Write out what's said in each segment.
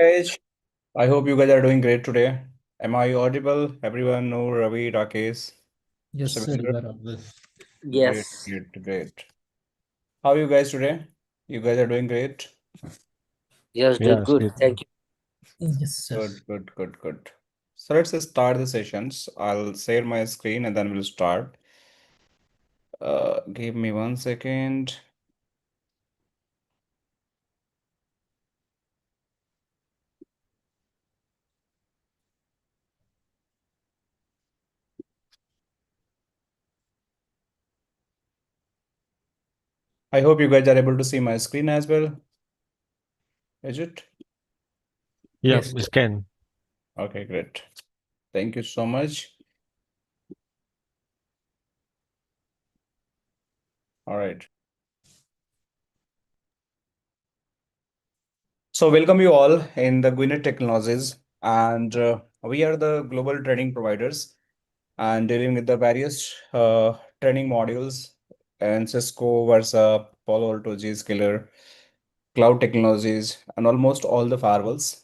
Guys, I hope you guys are doing great today. Am I audible? Everyone, no, Ravi, Rakesh, Yes, Mr. sir, you Visitor? are audible. Great, Yes, great, great. How are you guys today? You guys are doing great. yes, doing Yes, good. Thank you. Yes, sir. Good, good, good, good. So let's just start the sessions. I'll share my screen and then we'll start. Give me 1 second. I hope you guys are able to see my screen as well. Is it? yeah, Yes. we can. Okay, great. Thank you so much. All right. So welcome you all in the Gwinnett Technologies, and we are the global training providers and dealing with the various training modules and Cisco, Versa, Palo Alto, Zscaler, cloud technologies, and almost all the firewalls.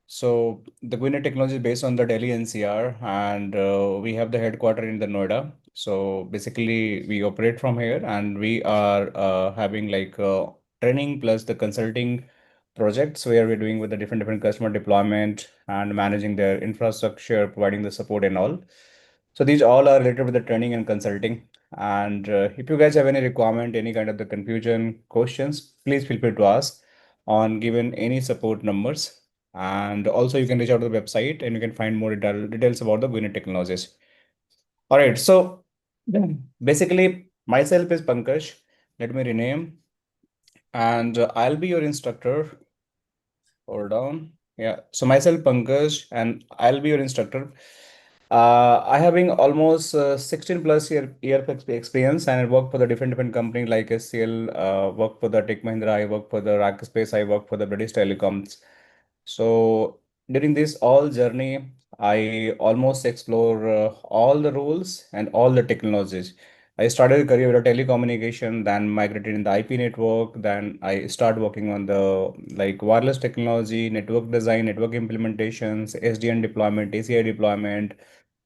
So the Gwinnett technology is based on the Delhi NCR, and we have the headquarter in the Noida. So basically, we operate from here, and we are having like training plus the consulting projects where we're doing with the different customer deployment and managing their infrastructure, providing the support and all. So these all are related with the training and consulting. And if you guys have any requirement, any kind of the confusion, questions, please feel free to ask on given any support numbers. And also you can reach out to the website and you can find more details about the Gwinnett technologies. All right, so basically myself is Pankaj. Let me rename and I'll be your instructor. Hold on. Yeah. So myself Pankaj and I'll be your instructor. I having almost 16 plus year of experience and I work for the different company like SCL, work for the Tech Mahindra, I work for the Rackspace, I work for the British Telecoms. So during this all journey, I almost explore all the roles and all the technologies. I started a career with a telecommunication, then migrated in the IP network, then I start working on the like wireless technology, network design, network implementations, SDN deployment, ACI deployment,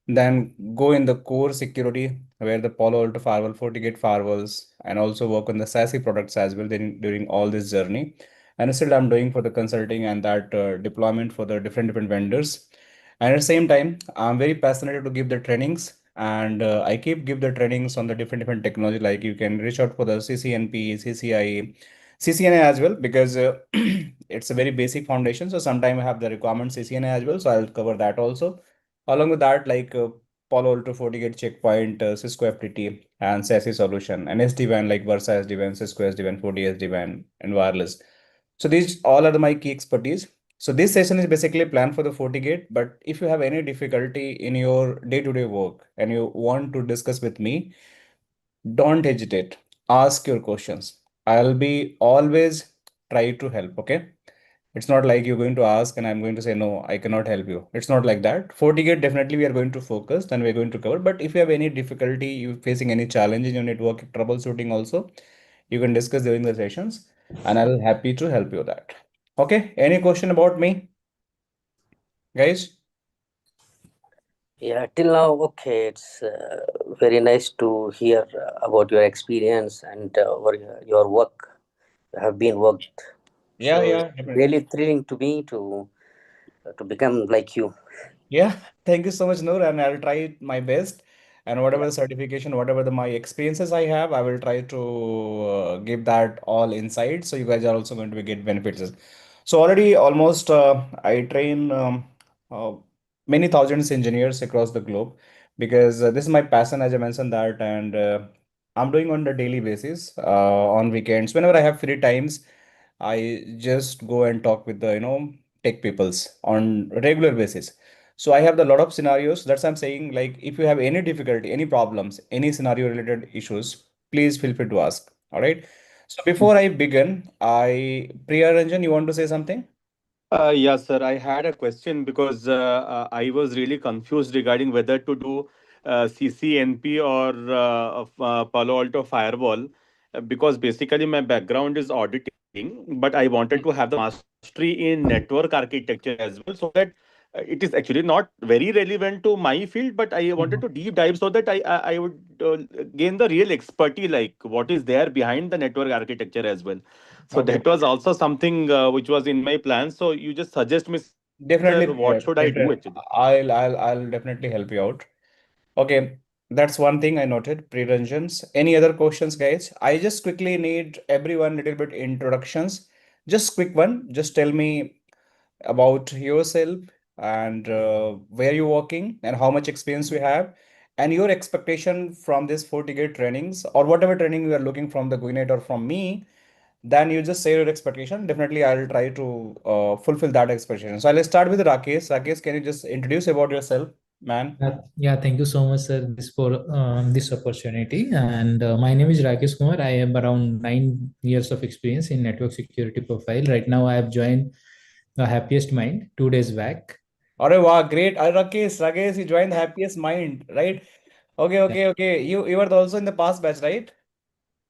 then go in the core security where the Palo Alto firewall, Fortigate firewalls, and also work on the SASE products as well during all this journey. And still I'm doing for the consulting and that deployment for the different vendors. And at the same time, I'm very passionate to give the trainings and I keep give the trainings on the different technology. Like you can reach out for the CCNP, CCI, CCNA as well because it's a very basic foundation. So sometime I have the requirement CCNA as well. So I'll cover that also. Along with that, like Palo Alto FortiGate Checkpoint, Cisco FTT, and SASE solution, and SD-WAN like Versa SD-WAN, Cisco SD-WAN, FortiSD-WAN, and wireless. So these all are my key expertise. So this session is basically planned for the FortiGate, but if you have any difficulty in your day-to-day work and you want to discuss with me, don't hesitate. Ask your questions. I'll be always try to help, okay? It's not like you're going to ask and I'm going to say, no, I cannot help you. It's not like that. FortiGate, definitely we are going to focus and we're going to cover. But if you have any difficulty, you facing any challenge in your network troubleshooting also, you can discuss during the sessions and I'll happy to help you with that. Okay. Any question about me, guys? Yeah, till now, okay, it's very nice to hear about your experience and your work have been worked. Yeah, So yeah, definitely. really thrilling to me to become like you. Yeah, thank you so much, Noor, and I'll try my best. And Yeah, whatever the certification, whatever my experiences I have, I will try to give that all inside. So you guys are also going to get benefits. So already almost I train uh, many thousands engineers across the globe because this is my passion, as I mentioned that, and I'm doing on the daily basis on weekends. Whenever I have free times, I just go and talk with the tech peoples on regular basis. So I have the lot of scenarios. That's I'm saying like if you have any difficulty, any problems, any scenario related issues, please feel free to ask. All right. So before I begin, Priya Ranjan, you want to say something? Yes, sir. I had a question because I was really confused regarding whether to do CCNP or Palo Alto Firewall because basically my background is auditing, but I wanted to have the master mastery in network architecture as well, so that it is actually not very relevant to my field, but I wanted to deep dive so that I would gain the real expertise, like what is there behind the network architecture as well. So Okay. that was also something which was in my plan. So you just suggest me, sir, Definitely, what should I do actually? I'll definitely help you out. Okay, that's one thing I noted, preventions. Any other questions, guys? I just quickly need everyone little bit introductions. Just quick one. Just tell me about yourself and where you're working and how much experience you have and your expectation from this Fortigate trainings or whatever training you are looking from the Gwinnett or from me. Then you just say your expectation. Definitely, I'll try to fulfill that expectation. So I'll start with Rakesh. Rakesh, can you just introduce about yourself, man? Yeah, thank you so much, sir, this for this opportunity. And my name is Rakesh Kumar. I have around 9 years of experience in network security profile. Right now, I have joined the Happiest Mind 2 days back. Alright, wow, great. Rakesh, you joined Happiest Mind, right? Okay, Yeah, okay, okay. You were also in the past batch, right?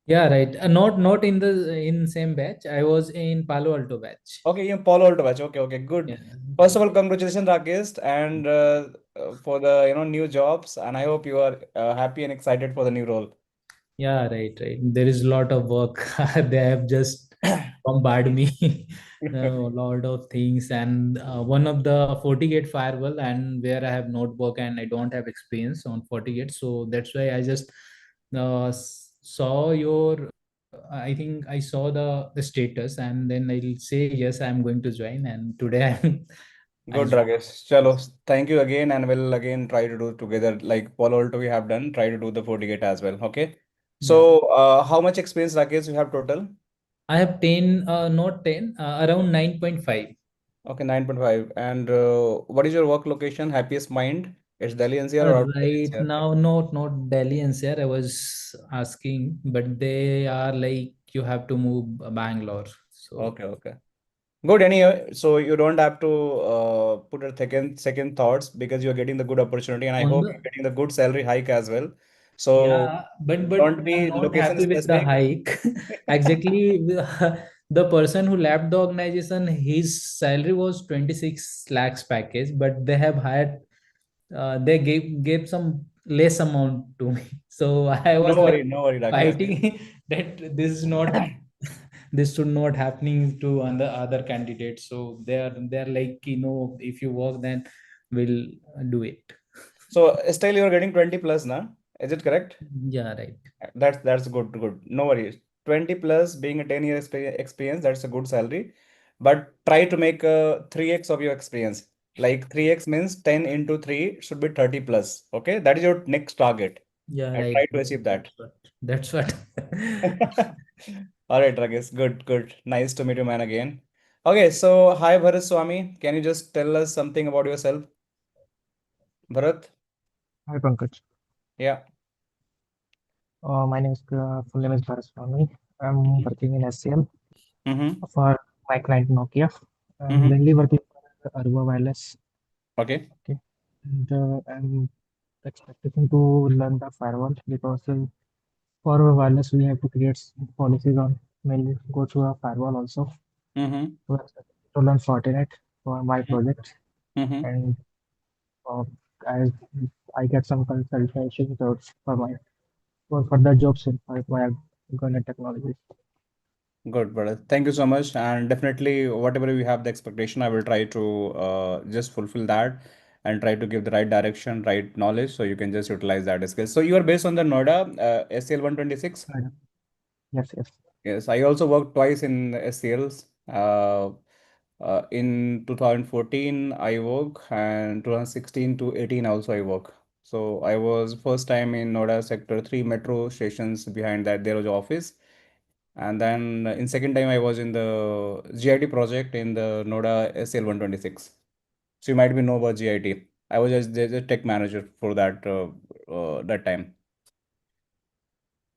yeah, right. Not in same batch. I was in Palo Alto batch. Okay, you Palo Alto batch. Okay, okay, Yeah, good. First of all, congratulations, Rakesh, and for the new jobs. And I hope you are happy and excited for the new role. yeah, right. There is a lot of work. They have just bombard me a lot of things, and one of the Fortigate firewall, and where I have notebook and I don't have experience on Fortigate, so that's why I just saw your. I think I saw the status, and then I'll say yes, I'm going to join, and today I Good, joined. Rakesh. Chalo, thank you again, and we'll again try to do together like Palo Alto we have done. Try to do the Fortigate as well. Okay. Yeah, So, how much experience, Rakesh, you have total? I have 10, not 10, around 9.5. Okay, 9.5. And what is your work location? Happiest Mind? It's Delhi NCR or out of Delhi Right NCR? now, not Delhi NCR. I was asking, but they are like you have to move Bangalore. So Okay, okay. Good. Anyway, so you don't have to put a second thoughts because you're getting the good opportunity, and I on hope the you're getting the good salary hike as well. So yeah, but don't I'm be not location happy with the specific. hike. Exactly, the person who left the organization, his salary was 26 lakhs package, but they have hired. They gave some less amount to me. So I was like No worry, Rakesh. fighting that this is not this should not happening to other candidates. So they're like, if you work, then we'll do it. So still you're getting 20 plus now. Is it correct? Yeah, right. That's good. No worries. 20 plus being a 10 year experience, that's a good salary. But try to make 3x of your experience. Like 3x means 10 into 3 should be 30 plus. Okay, that is your next target. Yeah, And right. try to achieve that. That's what. All right, Rakesh. Good. Nice to meet you, man, again. Okay, so hi, Bharat Swami. Can you just tell us something about yourself, Bharat? Hi Pankaj. Yeah. My name is full name is Bharat Swami. I'm working in SCL Mm-hmm. for my client Nokia. I'm Mm-hmm. mainly working for Aruba Wireless. Okay. Okay, and I'm expecting to learn the firewall because for wireless we have to create policies on mainly go through a firewall also. Mm-hmm. So I'm expecting to learn Fortinet for my project, Mm-hmm. and uh, I I get some consultation for my for the jobs in my Gwinnett technology. Good, brother. Thank you so much. And definitely, whatever we have the expectation, I will try to just fulfill that and try to give the right direction, right knowledge, so you can just utilize that skill. So you are based on the Noida SCL 126. Yes. Yes, I also worked twice in SCLs. In 2014, I work, and 2016 to 18 also I work. So I was first time in Noida Sector 3 metro stations. Behind that, there was office. And then in second time, I was in the GIT project in the Noda SL 126. So you might be know about GIT. I was just the tech manager for that time.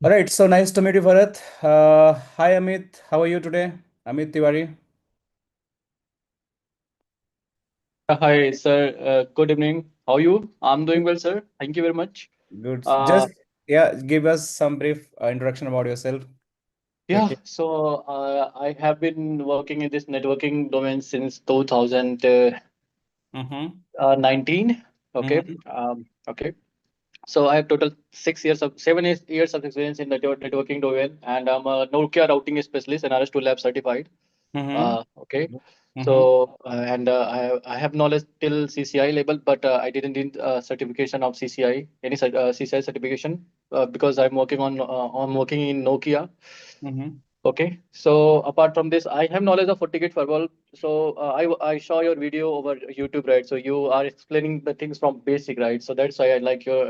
All right, so nice to meet you, Bharat. Hi, Amit. How are you today? Amit Tiwari. Hi, sir. Good evening. How are you? I'm doing well, sir. Thank you very much. Good. Uh, Just yeah, give us some brief introduction about yourself. Yeah, quickly. so I have been working in this networking domain since 2019. Okay. Mm-hmm. Okay. So I have total 7 years of experience in the networking domain, and I'm a Nokia routing specialist and RS2 lab certified. Mm-hmm. Okay. Mm-hmm. So and I have knowledge till CCI level, but I didn't need certification of CCI, CCI certification, because I'm working in Nokia. Mm-hmm. Okay. So apart from this, I have knowledge of Fortigate Firewall. So I saw your video over YouTube, right? So you are explaining the things from basic, right? So that's why I like your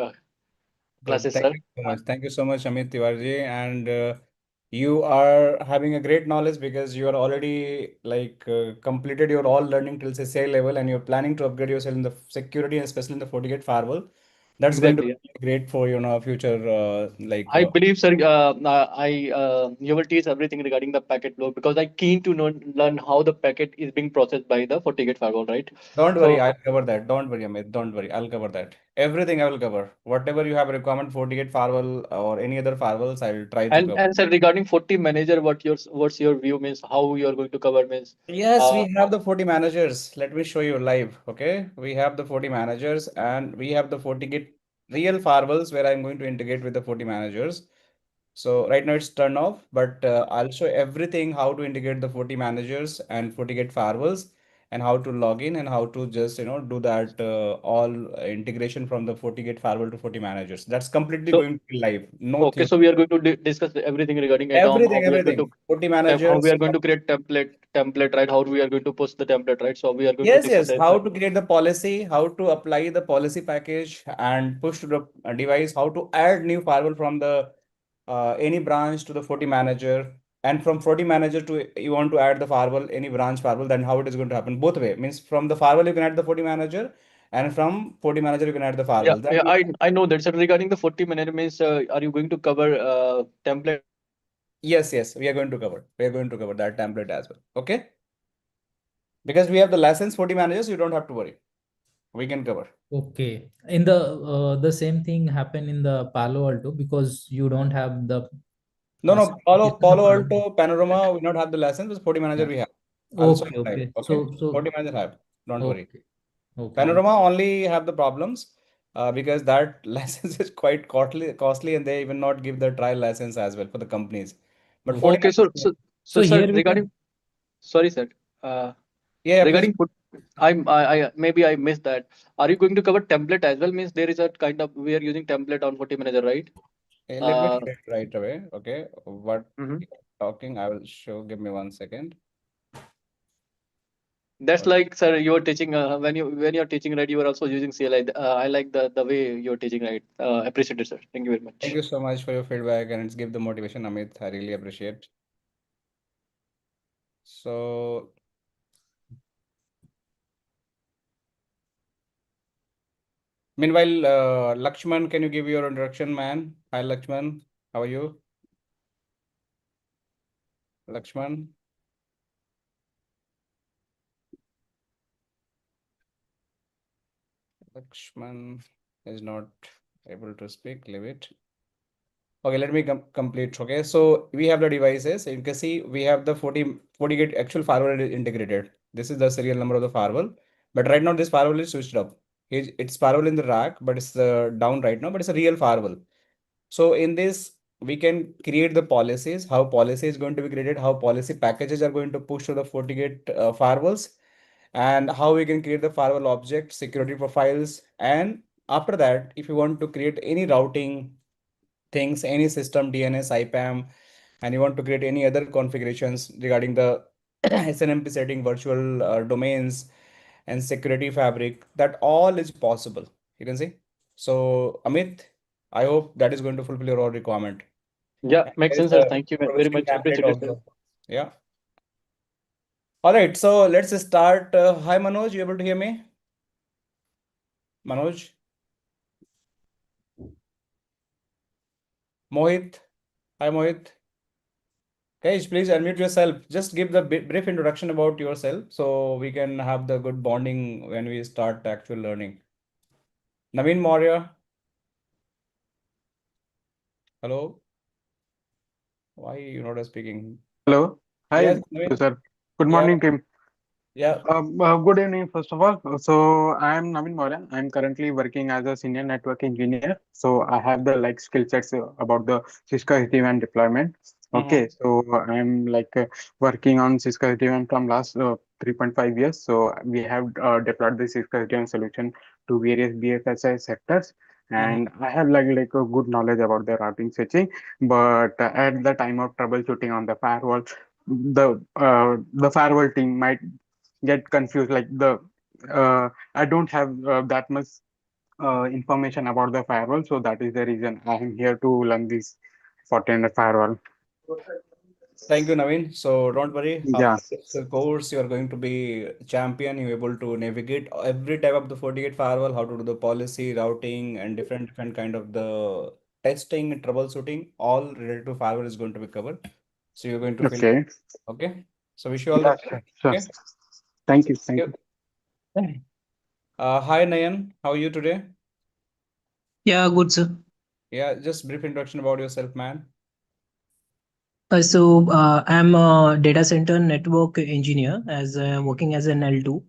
Good. classes, Thank sir. you so much. Thank you so much, Amit Tiwarji. And you are having a great knowledge because you are already completed your all learning till say level, and you're planning to upgrade yourself in the security, and especially in the FortiGate firewall. That's going to Exactly. Yeah. be great for future I believe, sir, you will teach everything regarding the packet flow because I keen to learn how the packet is being processed by the Fortigate firewall, right? Don't worry, So I'll cover that. Don't worry, Amit. Don't worry, I'll cover that. Everything I will cover. Whatever you have a requirement for FortiGate firewall or any other firewalls, I'll try to cover. and sir, regarding Forti manager, what's your view means how you are going to cover means Yes, uh, we have the 40 managers. Let me show you live. Okay. We have the 40 managers and we have the FortiGate real firewalls where I'm going to integrate with the 40 managers. So right now it's turned off, but I'll show everything how to integrate the 40 managers and FortiGate firewalls and how to log in and how to just, do that all integration from the FortiGate firewall to 40 managers. That's completely so going to be live. No okay, theory. so we are going to discuss everything regarding Atom, Everything, everything. 40 how we managers. are going to create template, right? How we are going to post the template, right? So we are going to Yes, discuss yes. How that. to create the policy, how to apply the policy package and push to the device, how to add new firewall from the any branch to the 40 manager, and from 40 manager to you want to add the firewall, any branch firewall, then how it is going to happen. Both way means from the firewall you can add the 40 manager, and from 40 manager you can add the Yeah, firewall. Then yeah, I know that. So regarding the 40 minute means, are you going to cover template? yes, yes, we are going to cover. We are going to cover that template as well. Okay, because we have the license 40 managers, you don't have to worry. We can cover. Okay. In the same thing happened in the Palo Alto because you don't have the No, no, certification of Palo Palo. Alto, Panorama, we not have the license, but 40 manager Yeah. we have. Also Okay, live. okay. Okay. So 40 manager have. Don't worry. okay, okay, okay. Panorama only have the problems because that license is quite costly, and they even not give the trial license as well for the companies. But 40 Okay, so manager, sir, Here we regarding can. sorry, sir. Uh, yeah, yeah, please. regarding I maybe I missed that. Are you going to cover template as well? Means there is a kind of we are using template on 40 manager, right? Let me Uh, show it right away. Okay. What mhm. you're talking, I will show. Give me 1 second. That's like, sir, you are teaching when you're teaching, right? You are also using CLI. I like the way you're teaching, right? Appreciate it, sir. Thank you very Thank much. you so much for your feedback and it's give the motivation, Amit. I really appreciate. So meanwhile, Lakshman, can you give your introduction, man? Hi, Lakshman. How are you? Lakshman. Lakshman is not able to speak. Leave it. Okay, let me complete. Okay, so we have the devices. You can see we have the 40 gate actual firewall integrated. This is the serial number of the firewall. But right now this firewall is switched up. It's firewall in the rack, but it's down right now, but it's a real firewall. So in this, we can create the policies, how policy is going to be created, how policy packages are going to push to the FortiGate firewalls, and how we can create the firewall object, security profiles. And after that, if you want to create any routing things, any system, DNS, IPAM, and you want to create any other configurations regarding the SNMP setting, virtual domains, and security fabric, that all is possible. You can see. So, Amit, I hope that is going to fulfill your all requirement. Yeah, And makes there is sense, sir. a Thank you very troubleshooting much. template Appreciate it, sir. also. Yeah. All right. So let's start. Hi, Manoj. You able to hear me? Manoj? Mohit? Hi, Mohit. Guys, please unmute yourself. Just give the brief introduction about yourself so we can have the good bonding when we start actual learning. Naveen Maurya. Hello. Why you not speaking? Hello. Yes, Hi, Naveen. sir. Good Yeah, morning, team. yeah. Good evening, first of all. So, I am Naveen Maurya. I'm currently working as a senior network engineer. So, I have the like skill sets about the Cisco SD-WAN deployment. Mm-hmm. Okay, so I'm working on Cisco SD-WAN from last 3.5 years. So, we have deployed the Cisco SD-WAN solution to various BFSI sectors. Mm-hmm. And I have like a good knowledge about the routing switching, but at the time of troubleshooting on the firewall, the firewall team might get confused. I don't have that much information about the firewall, so that is the reason I am here to learn this Fortinet firewall. Thank you, Naveen. So don't worry. Yeah. After this course, you are going to be champion. You're able to navigate every type of the FortiGate firewall, how to do the policy, routing, and different kind of the testing and troubleshooting. All related to firewall is going to be covered. So you're going to feel Okay. okay. So wish you all the Yeah. best. Sure. Sure. Okay. Thank you. Thank Yep. you. Hi, Nayan. How are you today? Yeah, good, sir. Yeah, just brief introduction about yourself, man. I'm a data center network engineer as working as an L2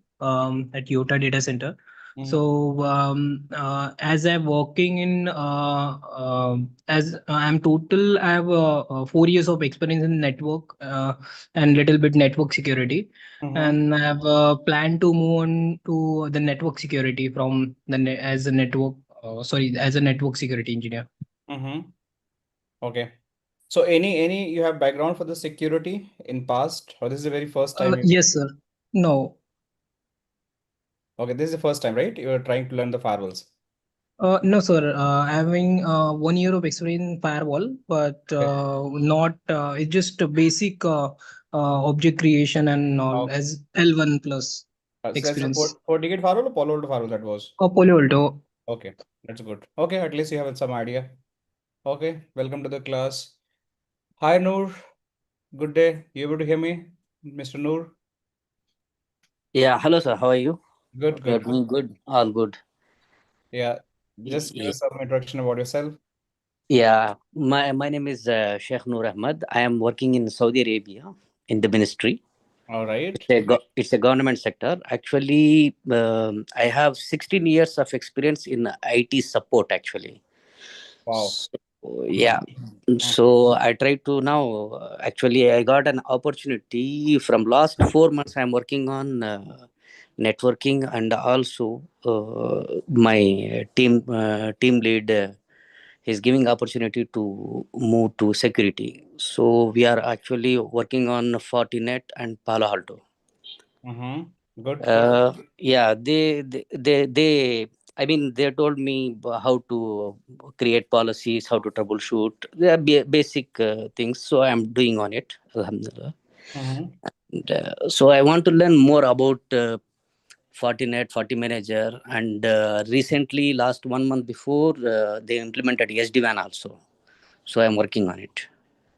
at Yota Data Center. Mm-hmm. As I'm working in as I'm total, I have 4 years of experience in network and little bit network security, Mm-hmm. and I have a plan to move on to the network security from as a network. Sorry, as a network security engineer. Mm-hmm. Okay. So any you have background for the security in past, or this is the very first time you Yes, sir. No. okay, this is the first time, right? You are trying to learn the firewalls. No, sir. Having 1 year of experience in firewall, but Okay. not. It's just a basic object creation and all Okay. as L1 plus So that's a experience. FortiGate firewall or Palo Alto firewall that was. Polio Alto. Okay, that's good. Okay, at least you have some idea. Okay, welcome to the class. Hi Noor, good day. You able to hear me, Mr. Noor? Yeah, hello, sir. How are you? Good, We are good. doing good. All good. Yeah, just give Y- us some introduction about yourself. Yeah, my name is Sheikh Noor Ahmad. I am working in Saudi Arabia in the ministry. All right. It's a government sector. Actually, I have 16 years of experience in IT support. Actually, Wow. so yeah. So I try to now. Actually, I got an opportunity from last 4 months. I'm working on networking, and also my team lead. He's giving opportunity to move to security. So we are actually working on Fortinet and Palo Alto. Good, good. Yeah, they I mean, they told me how to create policies, how to troubleshoot. They are basic things. So I'm doing on it. Alhamdulillah. Mm-hmm. And, so I want to learn more about Fortinet, FortiManager, and recently, last 1 month before, they implemented SD-WAN also. So I'm working on it.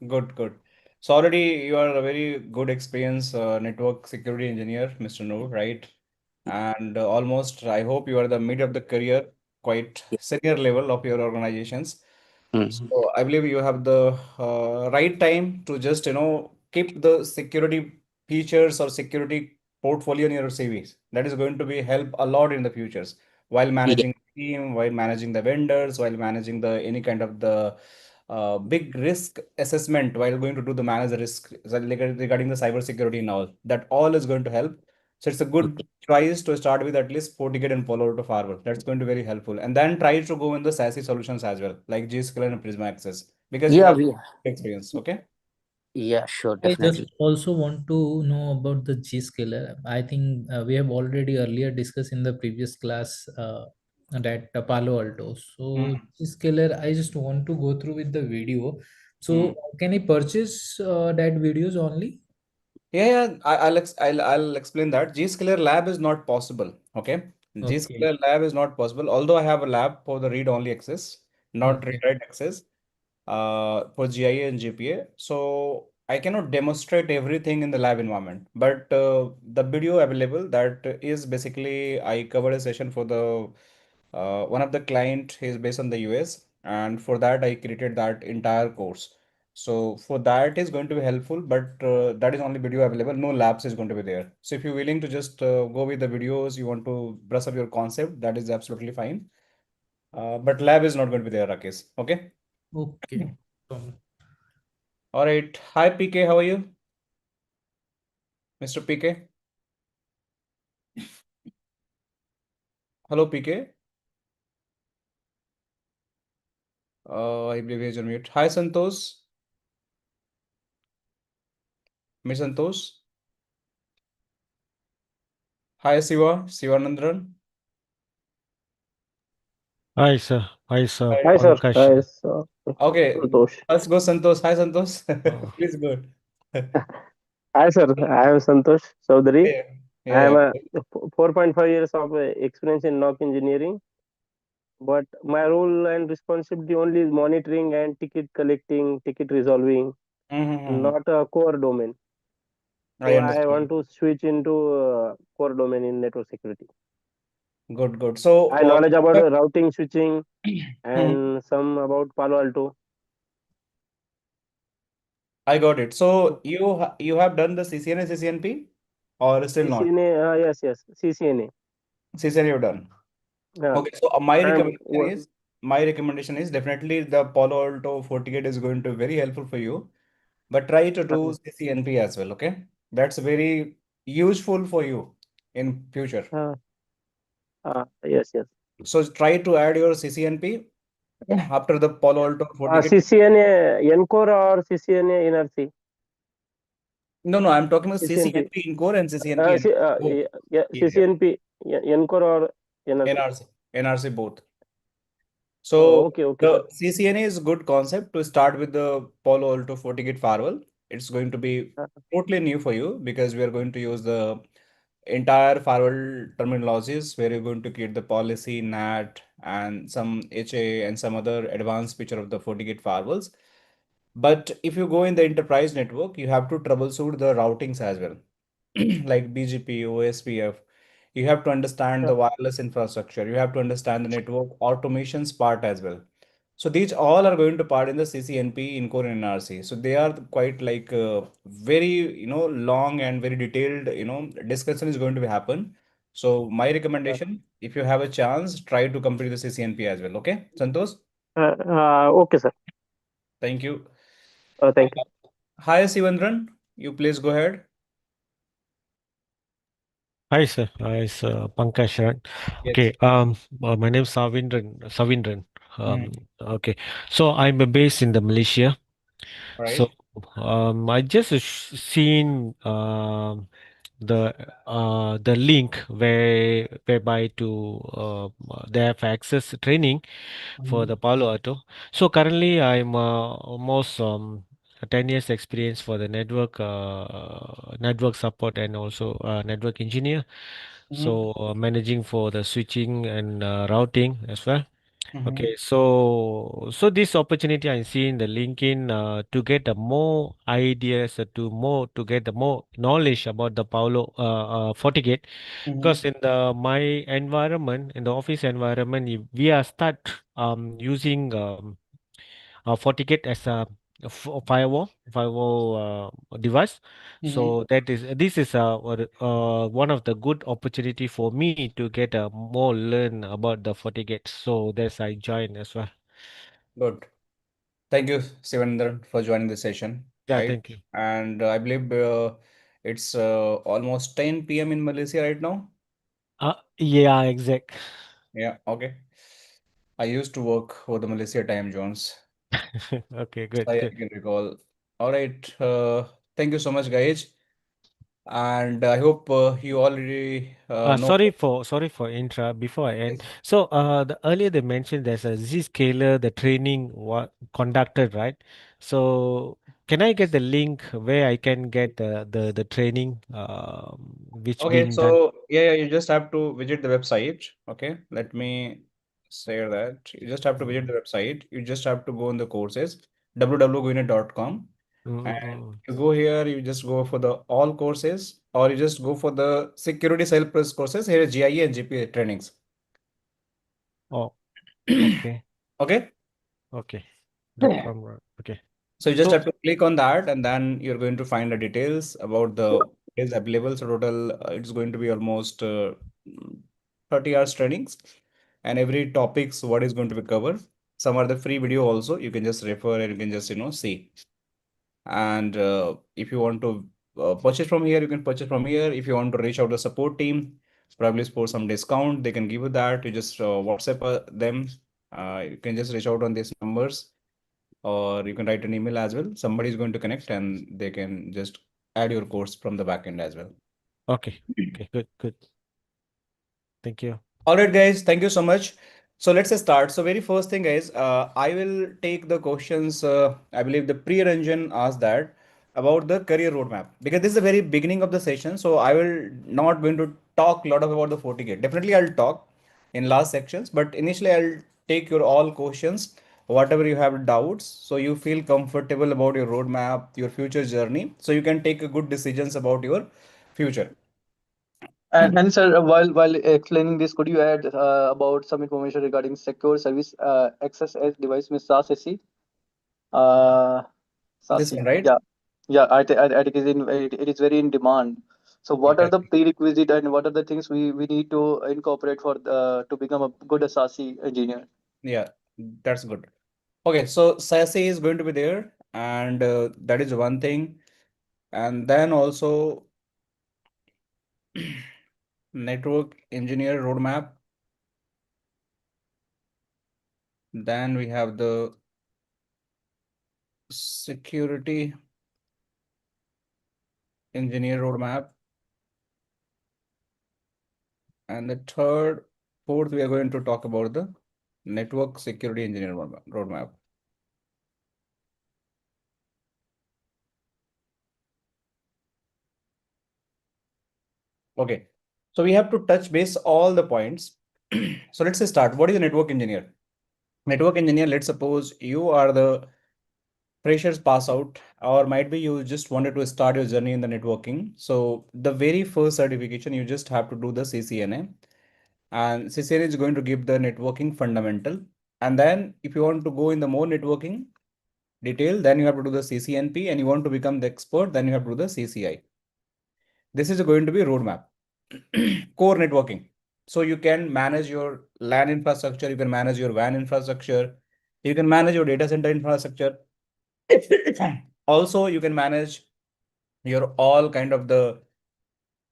Good, good. So already you are a very good experience network security engineer, Mr. Noor, right? And almost, I hope you are the mid of the career, quite senior level of your organizations. Mhm. So I believe you have the right time to just, keep the security features or security portfolio in your CVs. That is going to be help a lot in the futures while Yeah, managing the team, while managing the vendors, while managing the any kind of the big risk assessment while going to do the manage the risk regarding the cyber security and all. That all is going to help. So it's a good choice to start with at least Fortigate and Palo Alto Firewall. That's going to be very helpful. And then try to go in the SASE solutions as well, like Zscaler and Prisma Access, because you yeah, have experience. Okay. yeah, sure, I just definitely. also want to know about the G-scaler. I think we have already earlier discussed in the previous class that Palo Alto. So Mm. G-scaler, I just want to go through with the video. So Mm. can I purchase that videos only? Yeah, yeah. I'll explain that. Zscaler lab is not possible. Okay. Okay. Zscaler lab is not possible. Although I have a lab for the read-only access, not Okay. read-write access. For GIA and GPA. So I cannot demonstrate everything in the lab environment, but the video available that is basically I covered a session for the one of the client is based on the US, and for that I created that entire course. So for that is going to be helpful, but that is only video available. No labs is going to be there. So if you're willing to just go with the videos, you want to brush up your concept, that is absolutely fine. But lab is not going to be there, Rakesh. Okay. Okay. All right. Hi, PK. How are you, Mr. PK? Hello, PK. I believe he's on mute. Hi, Santosh. Miss Santosh. Hi, Sivanandran. Hi, sir. Hi, sir. Hi. Hi, sir. Pankaj. Hi, Okay, Santosh. let's go, Santosh. Hi, Santosh. Uh, Please go. Hi, sir. I am Santosh Chaudhary. Yeah, I yeah, am a yeah. 4.5 years of experience in NOC engineering, but my role and responsibility only is monitoring and ticket collecting, ticket resolving, Mm-hmm. not a core domain. I So I want understand. to switch into core domain in network security. Good, good. So, I knowledge about routing, switching, Mhm. and some about Palo Alto. I got it. So you have done the CCNA, CCNP, or still not? CCNA, yes, CCNA. CCNA you've done. Uh, Okay. So I'm my recommendation is definitely the Palo Alto FortiGate is going to be very helpful for you. But try to do CCNP as well. Okay, that's very useful for you in future. yes. So try to add your CCNP after the Palo Alto FortiGate. CCNA Encore or CCNA NRC? No, I'm talking about CCNP. CCNP in core and CCNP in both. Yeah, Yeah, CCNP, Encore or NRC? NRC both. Oh, So okay, sir. the CCNA is a good concept to start with the Palo Alto FortiGate firewall. It's going to be totally new for you because we are going to use the entire firewall terminologies where you're going to create the policy, NAT, and some HA and some other advanced feature of the FortiGate firewalls. But if you go in the enterprise network, you have to troubleshoot the routings as well, like BGP, OSPF. You have to understand the wireless infrastructure. You have to understand the network automations part as well. So these all are going to part in the CCNP in core and NRC. So they are quite like very long and very detailed discussion is going to be happen. So my recommendation, if you have a chance, try to complete the CCNP as well. Okay, Santosh. Okay, sir. Thank you. Thank you. Hi, Sivandran. You please go ahead. Hi, sir. Hi, sir. Pankaj, right? Yes. Okay. My name is Savindran. Savindran. Mhm. Okay. So I'm based in the Malaysia. So, Right. I just seen the link whereby to they have access training for Mhm. the Palo Alto. So currently I'm almost 10 years experience for the network support and also network engineer. Mhm. So managing for the switching and routing as well. Mhm. Okay, so this opportunity I see in the LinkedIn to get the more ideas, to get the more knowledge about the FortiGate, Mhm. because in the my environment, in the office environment, we are start using FortiGate as a firewall device. Mhm. So this is one of the good opportunity for me to get more learn about the FortiGate. So that's I join as well. Good. Thank you, Sivandran, for joining the session. Yeah, Right. thank you. And I believe it's almost 10 p.m. in Malaysia right now. Yeah, exact. Yeah. Okay. I used to work for the Malaysia time zones. Okay, good, I good. can recall. All right. Thank you so much, guys. And I hope you already know. Sorry for intra before I end. So the earlier they mentioned there's a Zscaler, the training what conducted, right? So can I get the link where I can get the training which Okay, been done? so yeah, you just have to visit the website. Okay, let me say that you just have to visit Mm, the website. You just have to go on the courses www.guinness.com, mm, and mm, mm. you go here. You just go for the all courses, or you just go for the security self plus courses. Here is GIE and GPA trainings. Oh, okay, Okay. okay. Dot com, right. Okay. So you just So have to click on that, and then you're going to find the details about the is available. So total, it's going to be almost 30 hours trainings, and every topics what is going to be covered. Some are the free video also. You can just refer and you can just see. And if you want to purchase from here, you can purchase from here. If you want to reach out the support team, probably for some discount, they can give you that. You just WhatsApp them. You can just reach out on these numbers, or you can write an email as well. Somebody is going to connect and they can just add your course from the backend as well. Okay. Okay. Good. Good. Thank you. All right, guys, thank you so much. So let's start. So very first thing, guys, I will take the questions. I believe the pre-Ranjan asked that about the career roadmap, because this is the very beginning of the session. So I will not going to talk a lot about the FortiGate. Definitely, I'll talk in last sections, but initially I'll take your all questions, whatever you have doubts, so you feel comfortable about your roadmap, your future journey, so you can take a good decisions about your future. and sir, while explaining this, could you add about some information regarding secure service access as device with SaaS SE? Uh, This SASE. one, right? Yeah, yeah. I think it is very in demand. So what are the Exactly. prerequisite and what are the things we need to incorporate for to become a good SASE engineer? Yeah, that's good. Okay, so SASE is going to be there, and that is one thing. And then also network engineer roadmap. Then we have the security engineer roadmap. And the fourth, we are going to talk about the network security engineer roadmap. Okay, so we have to touch base all the points. So let's start. What is a network engineer? Network engineer, let's suppose you are the freshers pass out, or might be you just wanted to start your journey in the networking. So the very first certification, you just have to do the CCNA, and CCNA is going to give the networking fundamental. And then if you want to go in the more networking detail, then you have to do the CCNP, and you want to become the expert, then you have to do the CCI. This is going to be roadmap. Core networking. So you can manage your LAN infrastructure, you can manage your WAN infrastructure, you can manage your data center infrastructure. Also, you can manage your all kind of the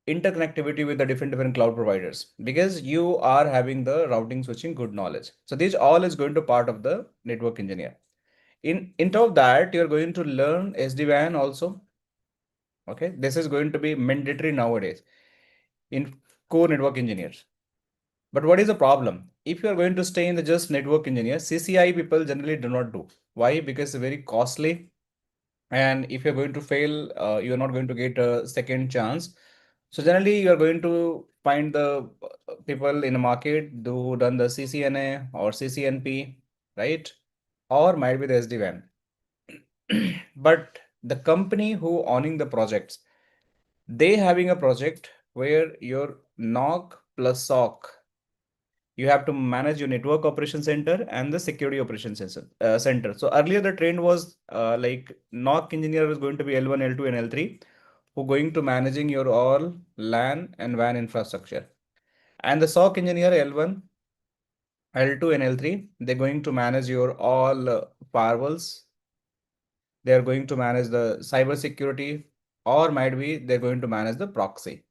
interconnectivity with the different cloud providers, because you are having the routing switching good knowledge. So this all is going to part of the network engineer. In top of that, you're going to learn SD-WAN also. Okay, this is going to be mandatory nowadays in core network engineers. But what is the problem? If you are going to stay in the just network engineer, CCI people generally do not do. Why? Because it's very costly. And if you're going to fail, you're not going to get a second chance. So generally, you're going to find the people in the market who done the CCNA or CCNP, right? Or might be the SD-WAN. But the company who owning the projects, they having a project where your NOC plus SOC, you have to manage your network operation center and the security operations center. So earlier the trend was like NOC engineer is going to be L1, L2, and L3, who going to managing your all LAN and WAN infrastructure. And the SOC engineer L1, L2, and L3, they're going to manage your all firewalls. They are going to manage the cyber security, or might be they're going to manage the proxy.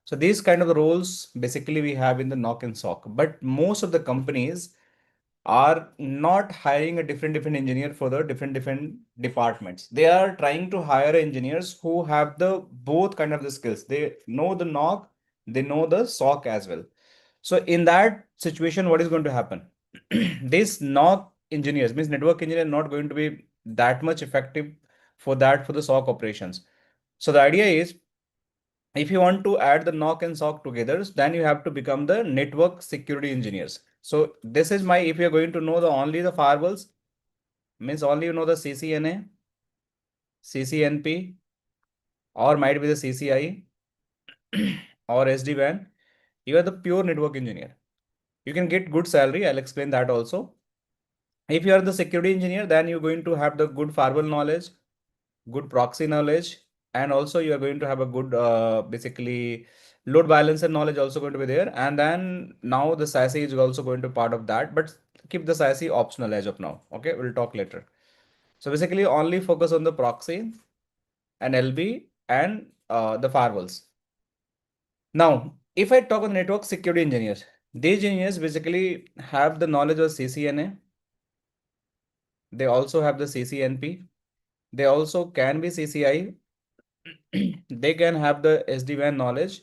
So these kind of roles basically we have in the NOC and SOC. But most of the companies are not hiring a different engineer for the different departments. They are trying to hire engineers who have the both kind of the skills. They know the NOC, they know the SOC as well. So in that situation, what is going to happen? These NOC engineers, means network engineer, not going to be that much effective for that for the SOC operations. So the idea is, if you want to add the NOC and SOC together, then you have to become the network security engineers. So this is my, if you're going to know the only the firewalls, means only you know the CCNA, CCNP, or might be the CCI or SD-WAN, you are the pure network engineer. You can get good salary. I'll explain that also. If you are the security engineer, then you're going to have the good firewall knowledge, good proxy knowledge, and also you are going to have a good basically load balancer knowledge also going to be there. And then now the SASE is also going to part of that, but keep the SASE optional as of now. Okay, we'll talk later. So basically only focus on the proxy and LB and the firewalls. Now, if I talk on network security engineers, these engineers basically have the knowledge of CCNA. They also have the CCNP. They also can be CCI. They can have the SD-WAN knowledge.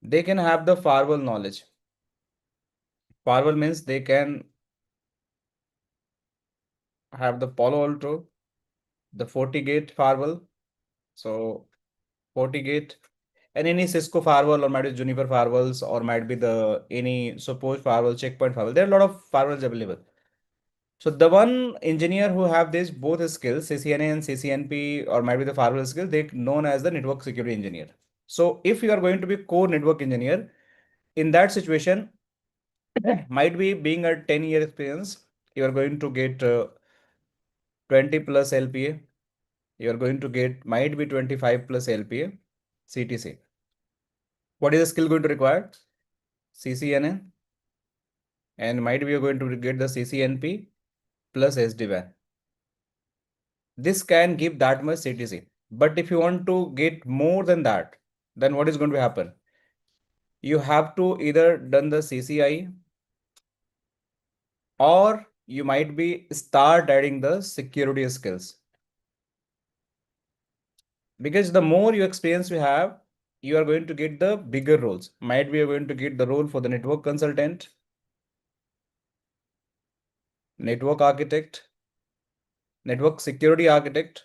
They can have the firewall knowledge. Firewall means they can have the Palo Alto, the Fortigate firewall. So Fortigate and any Cisco firewall or might be Juniper firewalls or might be the any support firewall, checkpoint firewall. There are a lot of firewalls available. So the one engineer who have these both skills, CCNA and CCNP or might be the firewall skill, they known as the network security engineer. So if you are going to be core network engineer, in that situation, might be being a 10-year experience, you are going to get 20 plus LPA. You are going to get might be 25 plus LPA, CTC. What is the skill going to require? CCNA, and might be you're going to get the CCNP plus SD-WAN. This can give that much CTC. But if you want to get more than that, then what is going to happen? You have to either done the CCI or you might be start adding the security skills. Because the more you experience you have, you are going to get the bigger roles. Might be you're going to get the role for the network consultant, network architect, network security architect,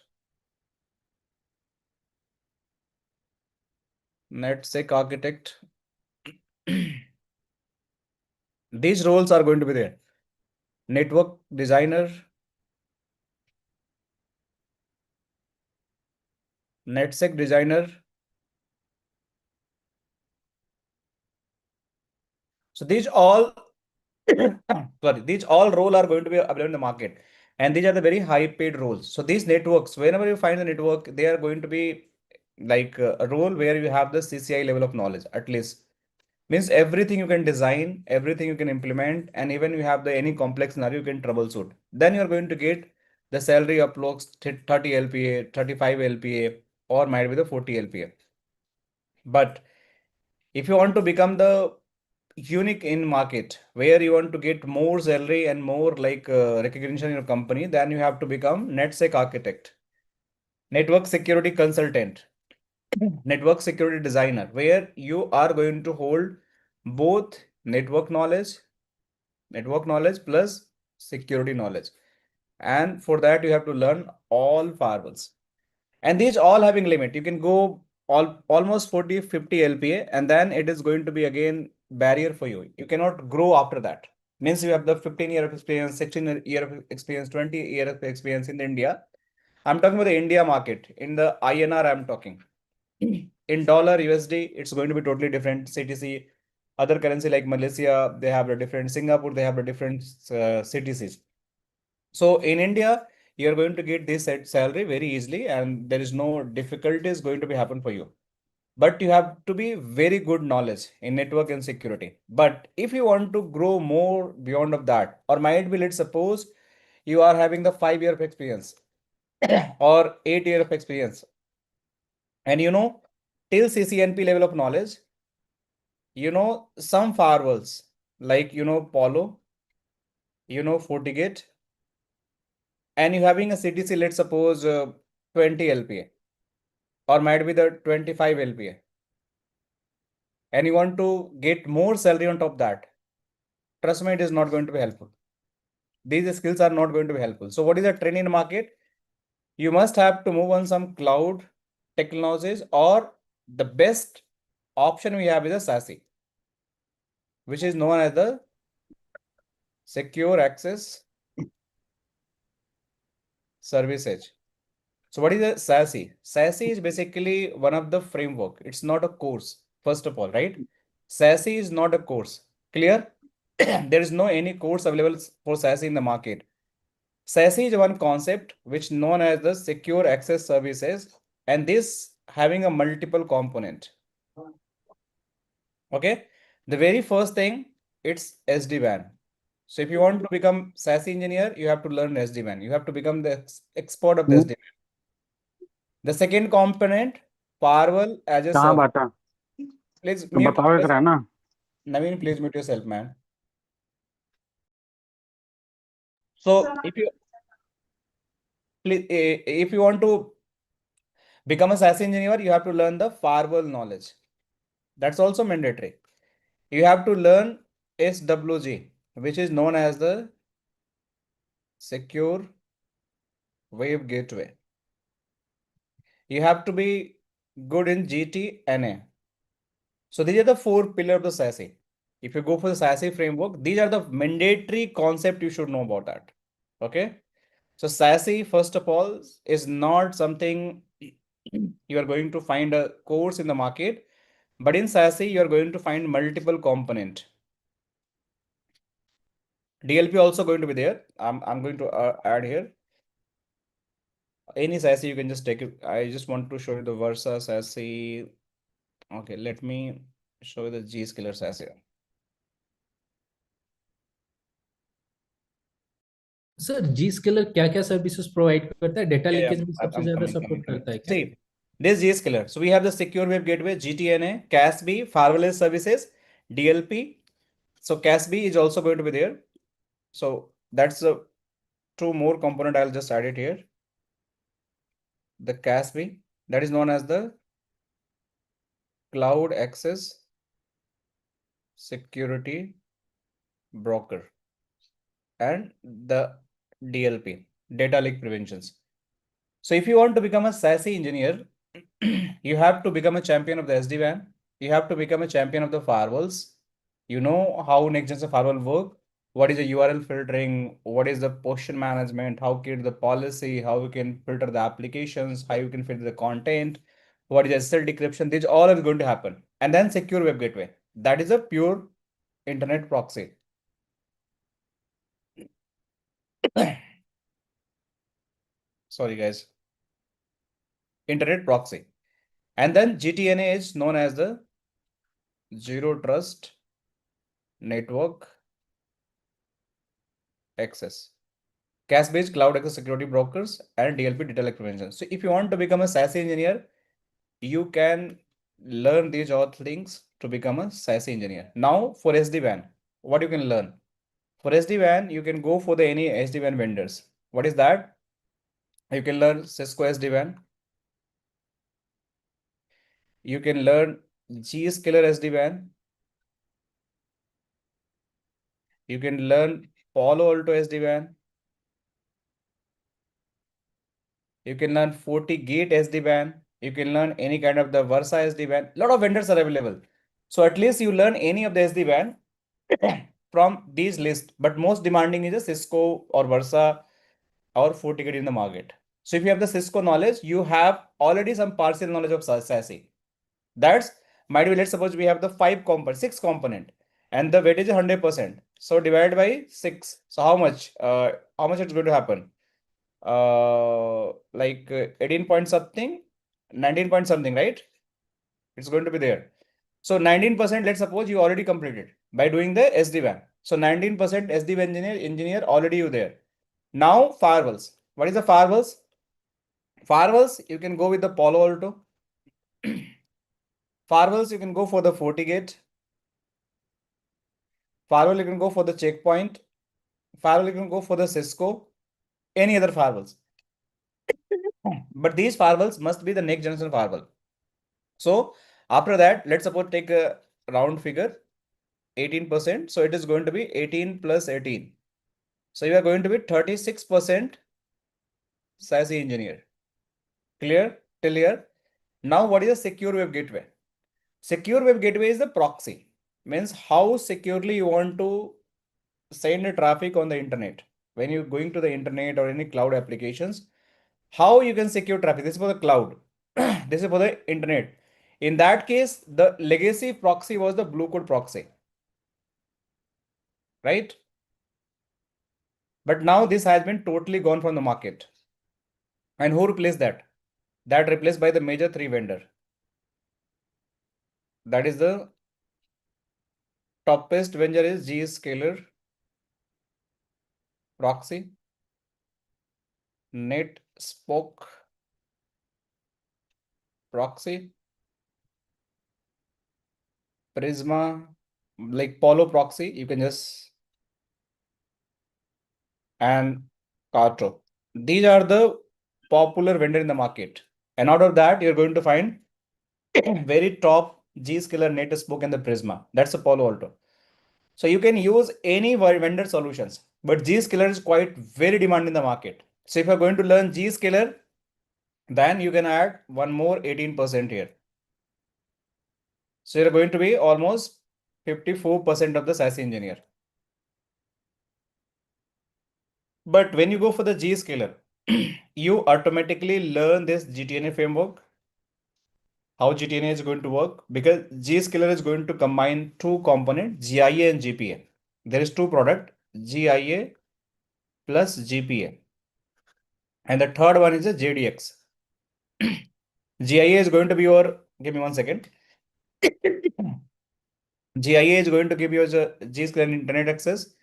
NetSec architect. These roles are going to be there. Network designer, NetSec designer. So these all sorry, these all roles are going to be available in the market, and these are the very high paid roles. So these networks, whenever you find the network, they are going to be like a role where you have the CCI level of knowledge at least. Means everything you can design, everything you can implement, and even you have the any complex scenario you can troubleshoot. Then you are going to get the salary uploads 30 LPA, 35 LPA, or might be the 40 LPA. But if you want to become the unique in market where you want to get more salary and more like recognition in your company, then you have to become NetSec architect, network security consultant, network security designer, where you are going to hold both network knowledge plus security knowledge. And for that, you have to learn all firewalls. And these all having limit. You can go almost 40, 50 LPA, and then it is going to be again barrier for you. You cannot grow after that. Means you have the 15 year of experience, 16 year of experience, 20 year of experience in India. I'm talking about the India market. In the INR, I'm talking. In dollar USD, it's going to be totally different. CTC, other currency like Malaysia, they have a different. Singapore, they have a different CTCs. So in India, you're going to get this set salary very easily, and there is no difficulties going to be happen for you. But you have to be very good knowledge in network and security. But if you want to grow more beyond of that, or might be, let's suppose you are having the 5 year of experience or 8 year of experience, and you know till CCNP level of knowledge, you know some firewalls like Polo, Fortigate, and you having a CTC, let's suppose 20 LPA or might be the 25 LPA, and you want to get more salary on top of that, trust me, it is not going to be helpful. These skills are not going to be helpful. So what is the trend in the market? You must have to move on some cloud technologies, or the best option we have is a SASE, which is known as the Secure Access Service Edge. So what is a SASE? SASE is basically one of the framework. It's not a course, first of all, right? SASE is not a course. Clear? there is no any course available for SASE in the market. SASE is one concept which known as the secure access services, and this having a multiple component. Okay, the very first thing, it's SD-WAN. So if you want to become SASE engineer, you have to learn SD-WAN. You have to become the expert of the SD-WAN. The second component, firewall as a कहाँ service. Bata Please तो mute. बताओ एक रहना Naveen, please mute yourself, man. So if you want to become a SASE engineer, you have to learn the firewall knowledge. That's also mandatory. You have to learn SWG, which is known as the secure web gateway. You have to be good in GTNA. So these are the 4 pillars of the SASE. If you go for the SASE framework, these are the mandatory concept you should know about that. Okay. So SASE, first of all, is not something you are going to find a course in the market, but in SASE, you are going to find multiple component. DLP also going to be there. I'm going to add here. Any SASE you can just take it. I just want to show you the Versa SASE. Okay, let me show you the Zscaler SASE. Sir Zscaler क्या क्या services provide करता है? Data leakage में सबसे ज्यादा support करता है क्या? See, this Zscaler. So we have the secure web gateway, GTNA, CASB, firewall services, DLP. So CASB is also going to be there. So that's the 2 more component. I'll just add it here. The CASB, that is known as the Cloud Access Security Broker, and the DLP, data leak preventions. So if you want to become a SASE engineer, you have to become a champion of the SD-WAN. You have to become a champion of the firewalls. You know how next generation firewall work. What is the URL filtering? What is the portion management? How create the policy? How you can filter the applications? How you can filter the content? What is SSL decryption? These all are going to happen. And then secure web gateway. That is a pure internet proxy. Sorry, guys. Internet proxy. And then GTNA is known as the Zero Trust Network Access. CAS-based cloud access security brokers and DLP, data leak prevention. So if you want to become a SASE engineer, you can learn these all things to become a SASE engineer. Now for SD-WAN, what you can learn? For SD-WAN, you can go for the any SD-WAN vendors. What is that? You can learn Cisco SD-WAN. You can learn Zscaler SD-WAN. You can learn Palo Alto SD-WAN. You can learn Fortigate SD-WAN. You can learn any kind of the Versa SD-WAN. A lot of vendors are available. So at least you learn any of the SD-WAN from these lists. But most demanding is a Cisco or Versa or Fortigate in the market. So if you have the Cisco knowledge, you have already some partial knowledge of SASE. That's might be, let's suppose we have the 6 component and the weightage is 100%. So divided by 6. So how much it's going to happen? Like 18 point something, 19 point something, right? It's going to be there. So 19%, let's suppose you already completed by doing the SD-WAN. So 19% SD-WAN engineer already you there. Now firewalls. What is the firewalls? Firewalls, you can go with the Palo Alto. Firewalls, you can go for the FortiGate. Firewall, you can go for the Checkpoint. Firewall, you can go for the Cisco. Any other firewalls. But these firewalls must be the next generation firewall. So after that, let's suppose take a round figure, 18%. So it is going to be 18 plus 18. So you are going to be 36% SASE engineer. Clear? Till here. Now what is a secure web gateway? Secure web gateway is the proxy. Means how securely you want to send the traffic on the internet. When you're going to the internet or any cloud applications, how you can secure traffic. This is for the cloud. This is for the internet. In that case, the legacy proxy was the blue code proxy. right? But now this has been totally gone from the market. And who replaced that? That replaced by the major three vendor. That is the toppest vendor is Zscaler, Proxy, NAT Spoke, Proxy, Prisma, like Polo Proxy, you can just, and Carto. These are the popular vendor in the market. And out of that, you're going to find very top Zscaler, NAT Spoke, and the Prisma. That's a Palo Alto. So you can use any vendor solutions, but Zscaler is quite very demand in the market. So if you're going to learn Zscaler, then you can add one more 18% here. So you're going to be almost 54% of the SASE engineer. But when you go for the Zscaler, you automatically learn this GTNA framework, how GTNA is going to work, because Zscaler is going to combine two components, GIA and GPA. There is two product, GIA plus GPA. And the third one is a JDX. GIA is going to be your, give me 1 second. GIA is going to give you a Zscaler internet access.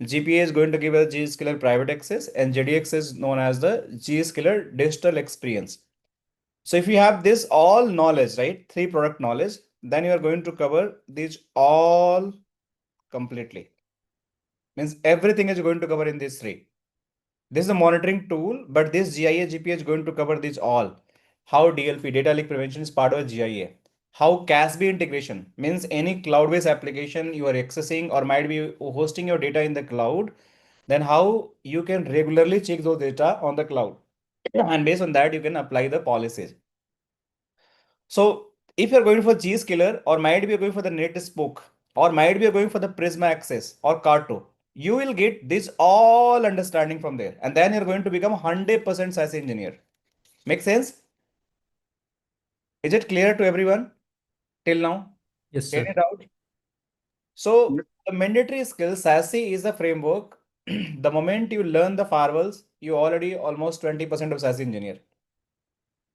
GPA is going to give a Zscaler private access, and JDX is known as the Zscaler digital experience. So if you have this all knowledge, right, three product knowledge, then you are going to cover these all completely. Means everything is going to cover in these three. This is a monitoring tool, but this GIA GPA is going to cover these all. How DLP, data leak prevention, is part of GIA. How CASB integration means any cloud-based application you are accessing or might be hosting your data in the cloud, then how you can regularly check those data on the cloud. And based on that, you can apply the policies. So if you're going for Zscaler, or might be you're going for the NAT Spoke, or might be you're going for the Prisma Access or Carto, you will get this all understanding from there. And then you're going to become 100% SaaS engineer. Make sense? Is it clear to everyone till now? Yes, Any sir. doubt? So the mandatory skill, SASE is the framework. The moment you learn the firewalls, you already almost 20% of SASE engineer.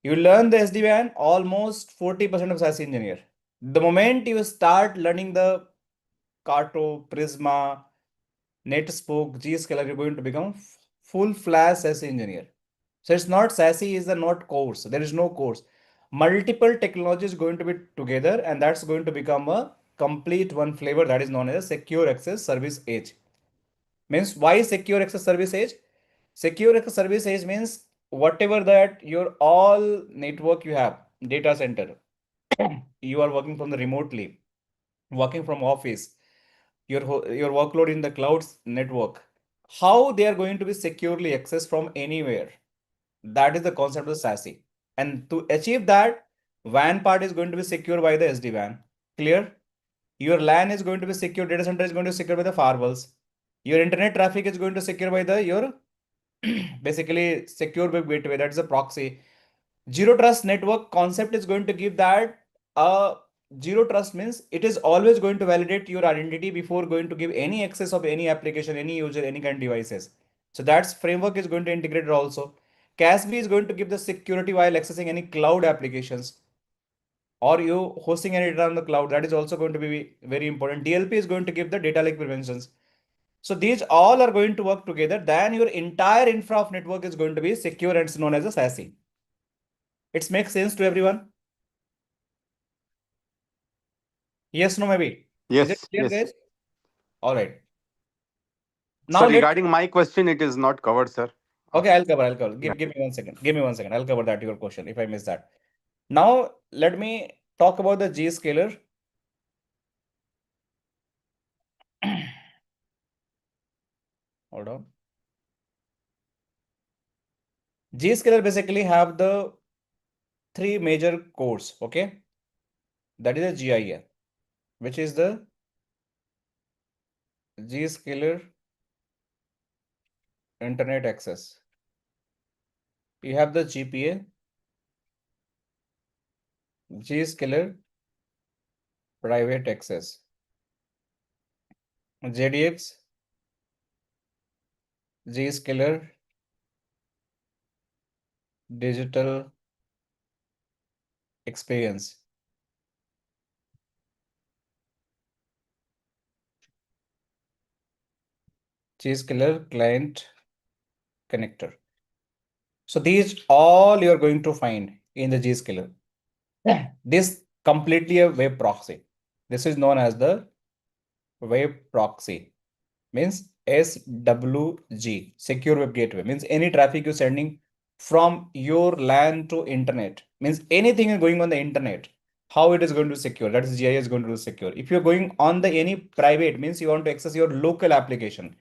You learn the SD-WAN, almost 40% of SASE engineer. The moment you start learning the Carto, Prisma, NetSpoke, Zscaler, you're going to become full flash SASE engineer. So it's not SASE is the not course. There is no course. Multiple technologies going to be together, and that's going to become a complete one flavor that is known as secure access service edge. Means why secure access service edge? Secure access service edge means whatever that your all network you have, data center, you are working from the remotely, working from office, your workload in the clouds network, how they are going to be securely accessed from anywhere. That is the concept of SASE. And to achieve that, WAN part is going to be secured by the SD-WAN. Clear? Your LAN is going to be secure, data center is going to be secured by the firewalls. Your internet traffic is going to secure by the your basically secure web gateway, that is a proxy. Zero trust network concept is going to give that zero trust means it is always going to validate your identity before going to give any access of any application, any user, any kind of devices. So that's framework is going to integrate it also. CASB is going to give the security while accessing any cloud applications, or you hosting any data on the cloud. That is also going to be very important. DLP is going to give the data leak preventions. So these all are going to work together. Then your entire infra of network is going to be secure and it's known as a SASE. It makes sense to everyone? Yes, no, maybe. Is it Yes, clear, yes. guys? All right. So Now let's. regarding my question, it is not covered, sir. Okay, I'll cover. I'll cover. Yeah. Give me 1 second. Give me 1 second. I'll cover that your question if I miss that. Now let me talk about the Zscaler. Hold on. Zscaler basically have the three major cores. Okay, that is a GIA, which is the Zscaler Internet Access. You have the GPA, Zscaler Private Access, JDX, Zscaler digital experience. Zscaler client connector. So these all you're going to find in the Zscaler. This completely a web proxy. This is known as the web proxy. Means SWG, secure web gateway. Means any traffic you're sending from your LAN to internet. Means anything is going on the internet. How it is going to secure? That is GIS going to be secure. If you're going on the any private, means you want to access your local application,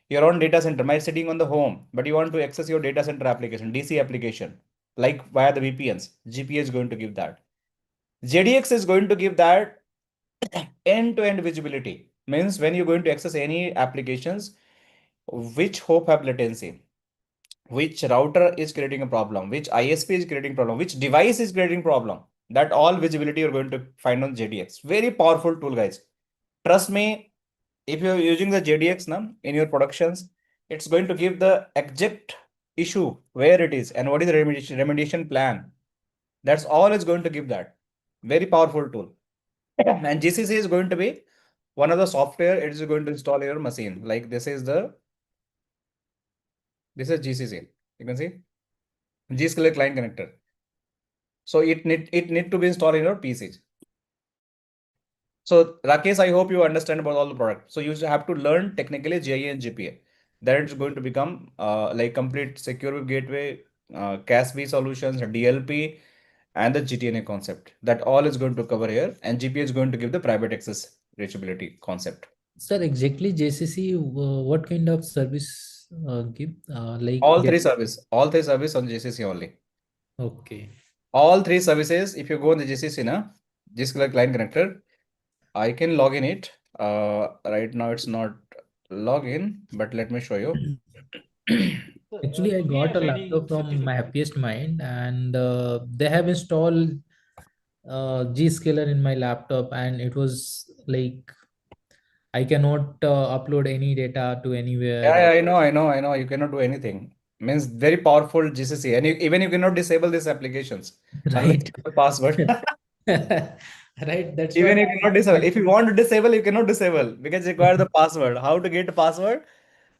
your own data center, might sitting on the home, but you want to access your data center application, DC application, like via the VPNs. GPA is going to give that. JDX is going to give that end-to-end visibility. Means when you're going to access any applications, which hop have latency, which router is creating a problem, which ISP is creating problem, which device is creating problem. That all visibility you're going to find on JDX. Very powerful tool, guys. Trust me, if you're using the JDX now in your productions, it's going to give the exact issue where it is and what is the remediation plan. That's all it's going to give that. Very powerful tool. And GCC is going to be one of the software it is going to install in your machine. Like this is GCC. You can see Zscaler client connector. So it need to be installed in your PCs. So Rakesh, I hope you understand about all the product. So you have to learn technically GIA and GPA. Then it's going to become like complete secure web gateway, CASB solutions, DLP, and the GTNA concept. That all is going to cover here, and GPA is going to give the private access reachability concept. Sir, exactly JCC, what kind of service give? Like All three service on GCC only. Okay. All three services, if you go on the GCC, Zscaler client connector, I can log in it. Right now it's not login, but let me show you. Actually, I got a laptop from my happiest mind, and they have installed Zscaler in my laptop, and it was like I cannot upload any data to anywhere. Yeah, I know. You cannot do anything. Means very powerful GCC, and even you cannot disable these applications unless Right. you have a password. Right. That's Even what you cannot disable. If you want to disable, you cannot disable because you require the password. How to get a password?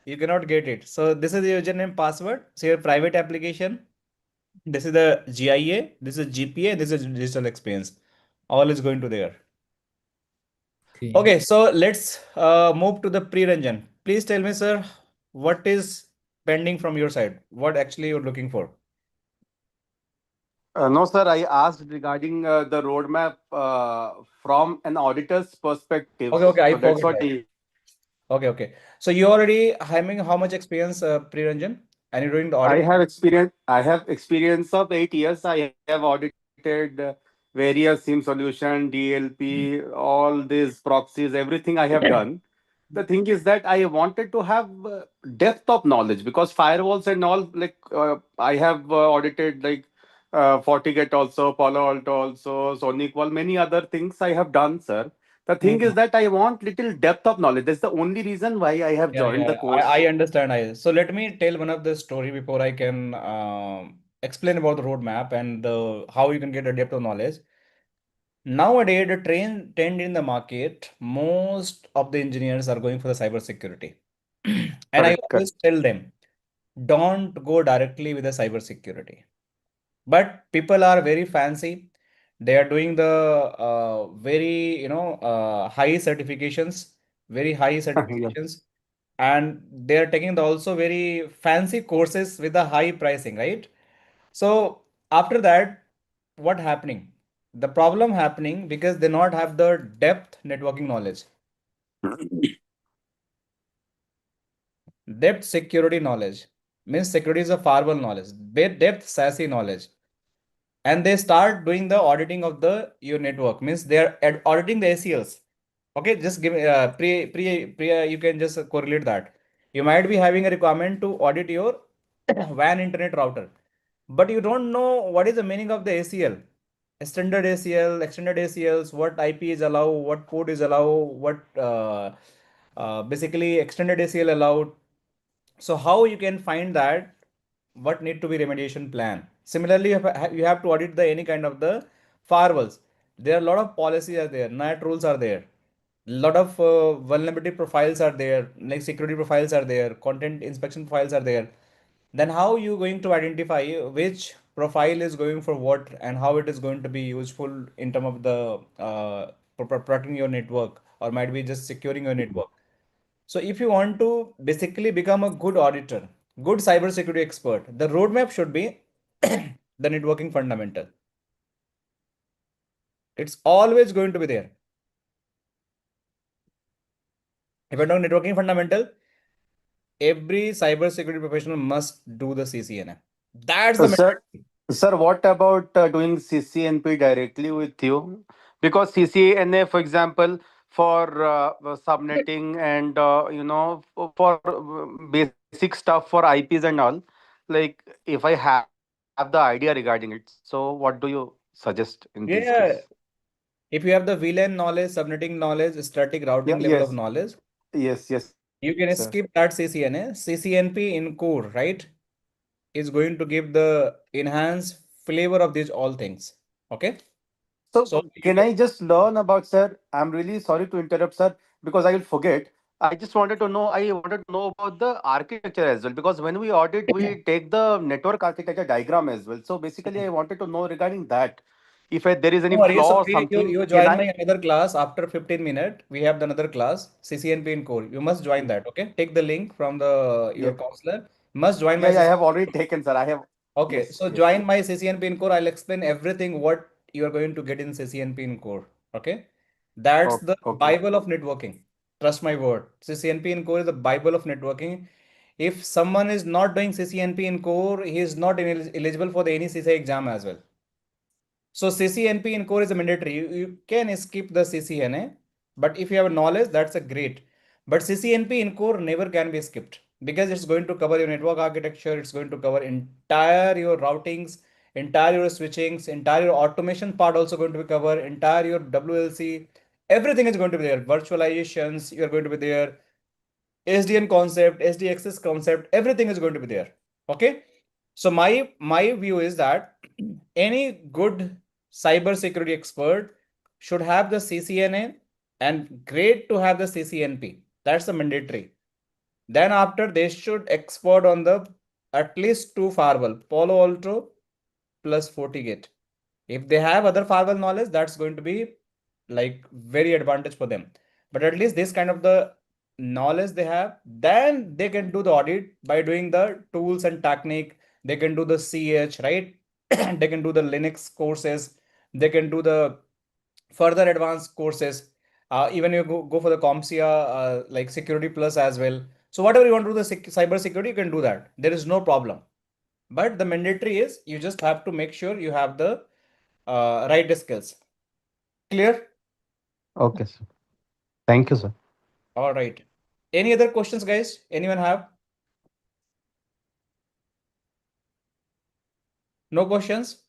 You cannot get it. So this is the username password. So your private application. This is the GIA. This is GPA. This is digital experience. All is going to there. Okay, so let's move to the pre-ranjan. Please tell me, sir, what is pending from your side? What actually you're looking for? No, sir, I asked regarding the roadmap from an auditor's perspective. Okay, I So that's forget what that. he. Okay. So you already having how much experience, pre-ranjan? And you're doing the I audit? have experience. I have experience of 8 years. I have audited various SIM solution, DLP, all these proxies, everything I have done. The thing is that I wanted to have depth of knowledge because firewalls and all, like I have audited like Fortigate also, Palo Alto also, Sonic Wall, many other things I have done, sir. The thing is that I want little depth of knowledge. That's the only reason why I have joined the course. I understand. So let me tell one of the story before I can explain about the roadmap and how you can get a depth of knowledge. Nowadays, the trend in the market, most of the engineers are going for the cybersecurity. And I Correct, always correct. tell them, don't go directly with the cybersecurity. But people are very fancy. They are doing the very, high certifications, very high Yeah. certifications, and they are taking the also very fancy courses with the high pricing, right? So after that, what happening? The problem happening because they not have the depth networking knowledge, depth security knowledge. Means security is a firewall knowledge, depth SASE knowledge, and they start doing the auditing of the your network. Means they are auditing the ACLs. Okay, just give me you can just correlate that. You might be having a requirement to audit your WAN internet router, but you don't know what is the meaning of the ACL, standard ACL, extended ACLs, what IP is allowed, what port is allowed, what basically extended ACL allowed, So how you can find that? What need to be remediation plan? Similarly, you have to audit the any kind of the firewalls. There are a lot of policies are there, NAT rules are there, lot of vulnerability profiles are there, like security profiles are there, content inspection profiles are there. Then how you going to identify which profile is going for what and how it is going to be useful in terms of the protecting your network or might be just securing your network. So if you want to basically become a good auditor, good cybersecurity expert, the roadmap should be the networking fundamental. It's always going to be there. If you're talking networking fundamental, every cybersecurity professional must do the CCNA. That's the Sir, sir, what about doing CCNP directly with you? Because CCNA, for example, for subnetting and for basic stuff for IPs and all, like if I have the idea regarding it, so what do you suggest in this case? yeah. If you have the VLAN knowledge, subnetting knowledge, static Yeah, routing level yes, of knowledge, yes, sir. you can skip that CCNA. CCNP in core, right, is going to give the enhanced flavor of these all things. Okay. So So you can can, I just learn about, sir? I'm really sorry to interrupt, sir, because I will forget. I just wanted to know. I wanted to know about the architecture as well, because when we audit, we take the network architecture diagram as well. So basically, I wanted to know regarding that. If there is any no worries. So flaw or you something, can join I? my another class after 15 minutes. We have the another class, CCNP in core. You must join that. Okay. Take the link from the your Yeah, counselor. Must join my yeah, I have CCNP. already taken, sir. I have. Okay, Yes, so yes, join yes. my CCNP in core. I'll explain everything what you are going to get in CCNP in core. Okay, that's the Okay. Bible of networking. Trust my word. CCNP in core is the Bible of networking. If someone is not doing CCNP in core, he is not eligible for the any CCI exam as well. So CCNP in core is a mandatory. You can skip the CCNA, but if you have knowledge, that's a great. But CCNP in core never can be skipped because it's going to cover your network architecture. It's going to cover entire your routings, entire your switchings, entire your automation part also going to be covered, entire your WLC. Everything is going to be there. Virtualizations, you're going to be there. SDN concept, SDXS concept, everything is going to be there. Okay. So my view is that any good cybersecurity expert should have the CCNA and great to have the CCNP. That's the mandatory. Then after they should expert on the at least two firewall, Palo Alto plus FortiGate. If they have other firewall knowledge, that's going to be like very advantage for them. But at least this kind of the knowledge they have, then they can do the audit by doing the tools and technique. They can do the CH, right? They can do the Linux courses. They can do the further advanced courses. Even you go for the CompTIA, like Security Plus as well. So whatever you want to do the cyber security, you can do that. There is no problem. But the mandatory is you just have to make sure you have the right skills. Clear? Okay, sir. Thank you, sir. All right. Any other questions, guys? Anyone have? No questions?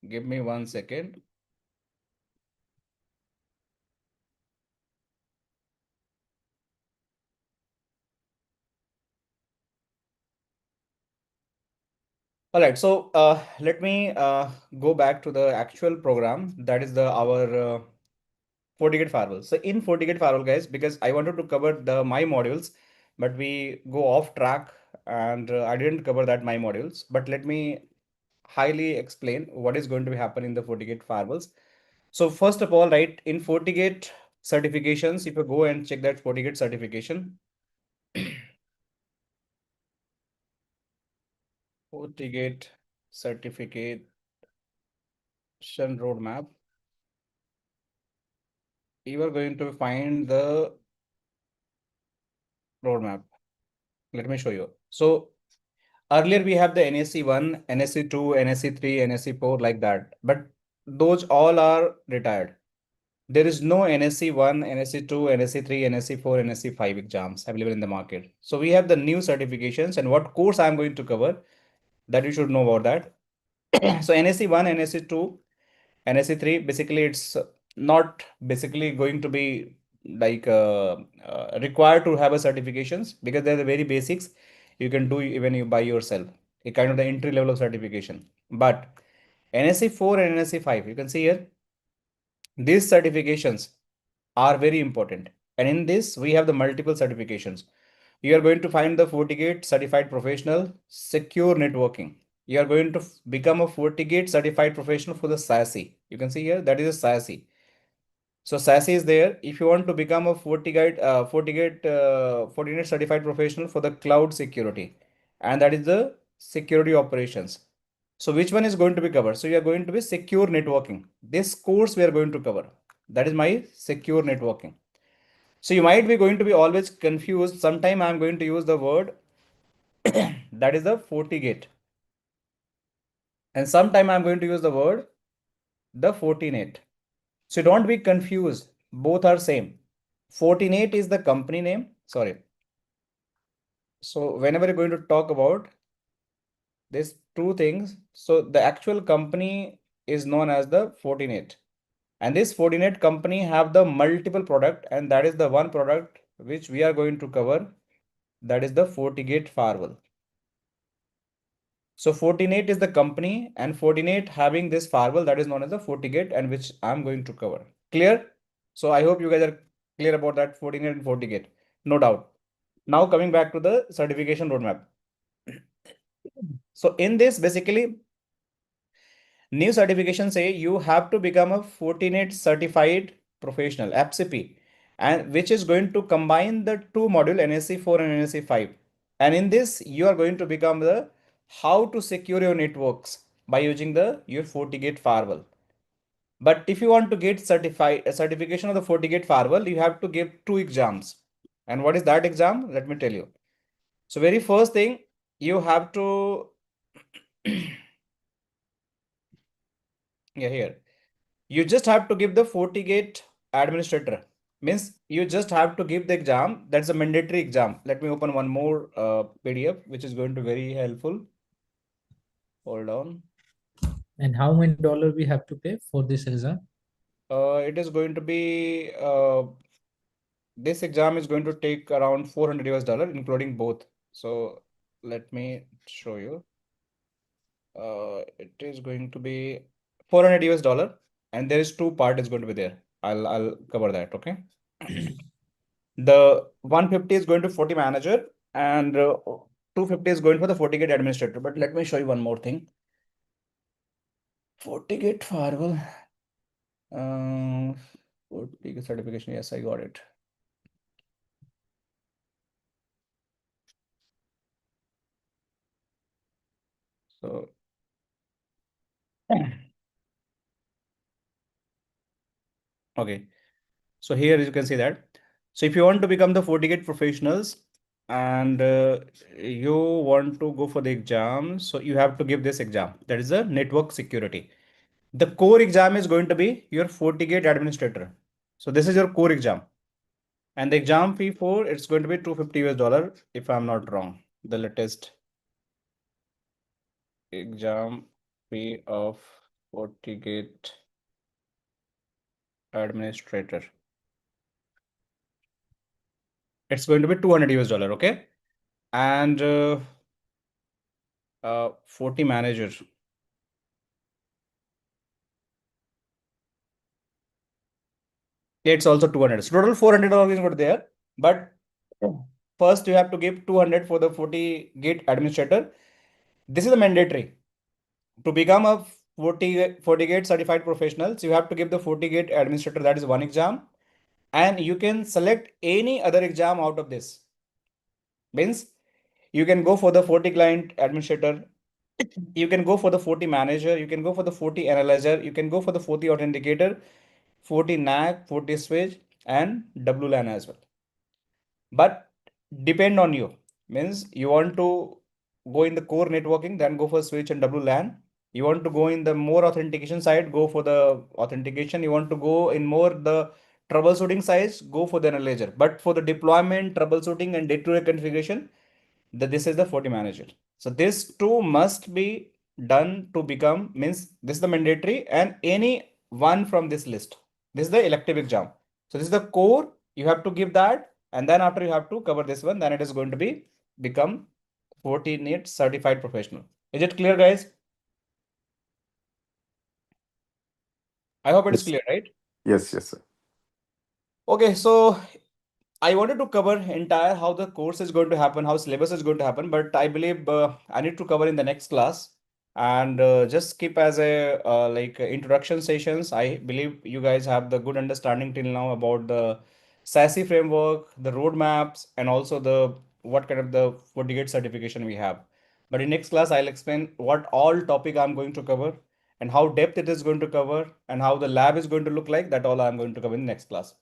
Give me 1 second. All right. So let me go back to the actual program. That is the our Fortigate Firewall. So in Fortigate Firewall, guys, because I wanted to cover the my modules, but we go off track and I didn't cover that my modules. But let me highly explain what is going to be happen in the Fortigate firewalls. So first of all, right, in Fortigate certifications, if you go and check that Fortigate certification, Fortigate certification roadmap, you are going to find the roadmap. Let me show you. So earlier we have the NSE 1, NSE 2, NSE 3, NSE 4 like that, but those all are retired. There is no NSE 1, NSE 2, NSE 3, NSE 4, NSE 5 exams available in the market. So we have the new certifications and what course I'm going to cover that you should know about that. So NSE 1, NSE 2, NSE 3, basically it's not basically going to be required to have a certifications because they're the very basics. You can do even you by yourself. A kind of the entry level of certification. But NSE 4 and NSE 5, you can see here, these certifications are very important. And in this, we have the multiple certifications. You are going to find the Fortigate Certified Professional Secure Networking. You are going to become a Fortigate Certified Professional for the SASE. You can see here, that is a SASE. So SASE is there. If you want to become a Fortinet Certified Professional for the Cloud Security, and that is the Security Operations. So which one is going to be covered? So you are going to be Secure Networking. This course we are going to cover. That is my Secure Networking. So you might be going to be always confused. Sometime I'm going to use the word that is the Fortigate. And sometime I'm going to use the word the Fortinet. So don't be confused. Both are same. Fortinet is the company name. Sorry. So whenever you're going to talk about these two things, so the actual company is known as the Fortinet. And this Fortinet company have the multiple product, and that is the one product which we are going to cover. That is the Fortigate Firewall. So Fortinet is the company, and Fortinet having this firewall that is known as the Fortigate, and which I'm going to cover. Clear? So I hope you guys are clear about that Fortinet and Fortigate. No doubt. Now coming back to the certification roadmap. So in this, basically, new certification say you have to become a Fortinet certified professional, FCP, and which is going to combine the two module NSE 4 and NSE 5. And in this, you are going to become the how to secure your networks by using the your Fortigate firewall. But if you want to get a certification of the Fortigate firewall, you have to give two exams. And what is that exam? Let me tell you. So very first thing, you have to yeah, here. You just have to give the Fortigate administrator. Means you just have to give the exam. That's a mandatory exam. Let me open one more PDF, which is going to be very helpful. Hold on. And how many dollar we have to pay for this exam? It is going to be this exam is going to take around 400 US dollar, including both. So let me show you. It is going to be 400 US dollar, and there is two part is going to be there. I'll cover that. Okay. The 150 is going to Forti manager, and 250 is going for the Fortigate administrator. But let me show you one more thing. Fortigate firewall. Fortigate certification. Yes, I got it. So okay. So here you can see that. So if you want to become the Fortigate professionals and you want to go for the exam, so you have to give this exam. That is the network security. The core exam is going to be your Fortigate administrator. So this is your core exam. And the exam fee for it's going to be 250 US dollar if I'm not wrong. The latest exam fee of Fortigate administrator. It's going to be 200 US dollar, okay? And Forti manager. It's also 200. So total $400 is what there. But first you have to give 200 for the Fortigate administrator. This is a mandatory. To become a Fortigate certified professionals, you have to give the Fortigate administrator. That is one exam. And you can select any other exam out of this. Means you can go for the Forti client administrator. You can go for the Forti manager. You can go for the Forti analyzer. You can go for the Forti authenticator, Forti NAC, Forti switch, and WLAN as well. But depend on you. Means you want to go in the core networking, then go for switch and WLAN. You want to go in the more authentication side, go for the authentication. You want to go in more the troubleshooting side, go for the analyzer. But for the deployment, troubleshooting, and day-to-day configuration, this is the Forti manager. So this two must be done to become, means this is the mandatory, and any one from this list. This is the elective exam. So this is the core You have to give that, and then after you have to cover this one, then it is going to be become Fortinet certified professional. Is it clear, guys? I hope it is Yes. clear, right? Yes, yes, sir. Okay, so I wanted to cover entire how the course is going to happen, how syllabus is going to happen, but I believe I need to cover in the next class, and just keep as a like introduction sessions. I believe you guys have the good understanding till now about the SASE framework, the roadmaps, and also the what kind of the Fortigate certification we have. But in next class, I'll explain what all topic I'm going to cover and how depth it is going to cover and how the lab is going to look like. That all I'm going to cover in next class.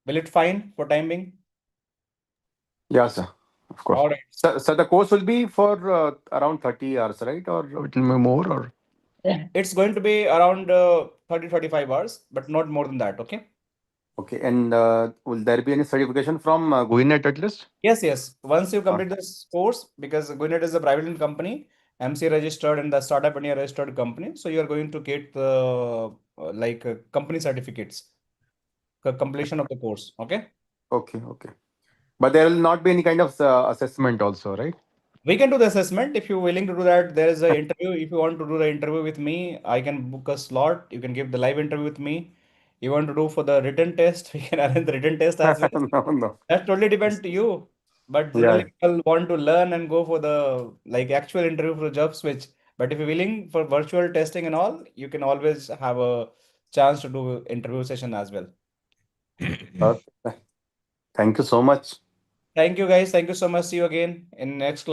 Will it fine for time being? Yeah, sir. Of course. All right. So the course will be for around 30 hours, right? Or it will be more, or? It's going to be around 30, 35 hours, but not more than that. Okay. Okay. And will there be any certification from GUINET at least? Yes, yes. Once you complete this course, because Gwinnett is a private company, MC registered and the startup India registered company, so you are going to get the company certificates, completion of the course. Okay. Okay, okay. But there will not be any kind of assessment also, right? We can do the assessment if you're willing to do that. There is an interview. If you want to do the interview with me, I can book a slot. You can give the live interview with me. You want to do for the written test, we can arrange the written test as well. No, no. That totally depends to you. But Yeah. generally, people want to learn and go for the like actual interview for job switch. But if you're willing for virtual testing and all, you can always have a chance to do interview session as well. Okay. Thank you so much. Thank you guys. Thank you so much. See you again in next class.